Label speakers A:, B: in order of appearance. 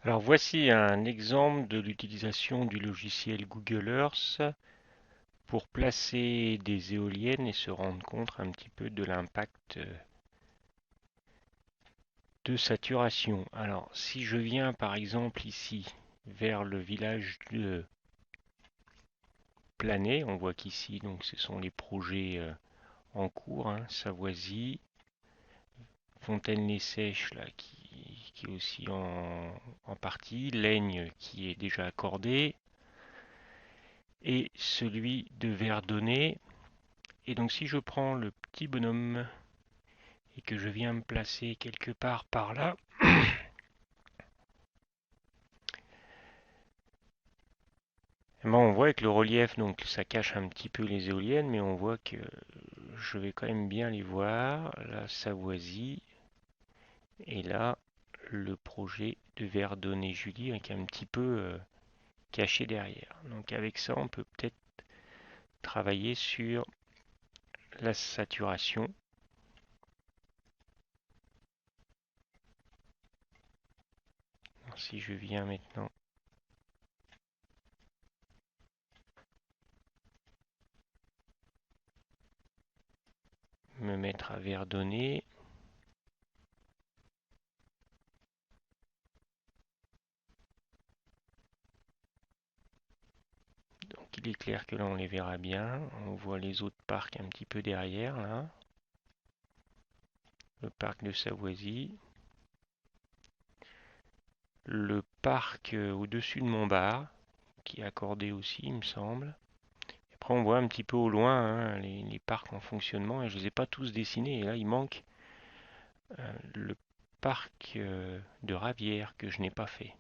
A: Alors voici un exemple de l'utilisation du logiciel Google Earth pour placer des éoliennes et se rendre compte un petit peu de l'impact de saturation. Alors si je viens par exemple ici vers le village de Planay, on voit qu'ici donc ce sont les projets en cours, hein, Savoisy, Fontaine-les-Sèches là qui est aussi en partie, Laigne qui est déjà accordé, et celui de Verdonné. Et donc si je prends le petit bonhomme et que je viens me placer quelque part par là, eh ben, on voit avec le relief, donc ça cache un petit peu les éoliennes, mais on voit que je vais quand même bien les voir. Là, Savoisy, et là, le projet de Verdonné-Julie qui est un petit peu caché derrière. Donc avec ça, on peut peut-être travailler sur la saturation. Alors, si je viens maintenant me mettre à Verdonné, donc il est clair que là on les verra bien. On voit les autres parcs un petit peu derrière là. Le parc de Savoisy, le parc au-dessus de Montbard, qui est accordé aussi, il me semble. Après, on voit un petit peu au loin hein, les parcs en fonctionnement et je ne les ai pas tous dessinés. Et là, il manque le parc de Ravière que je n'ai pas fait.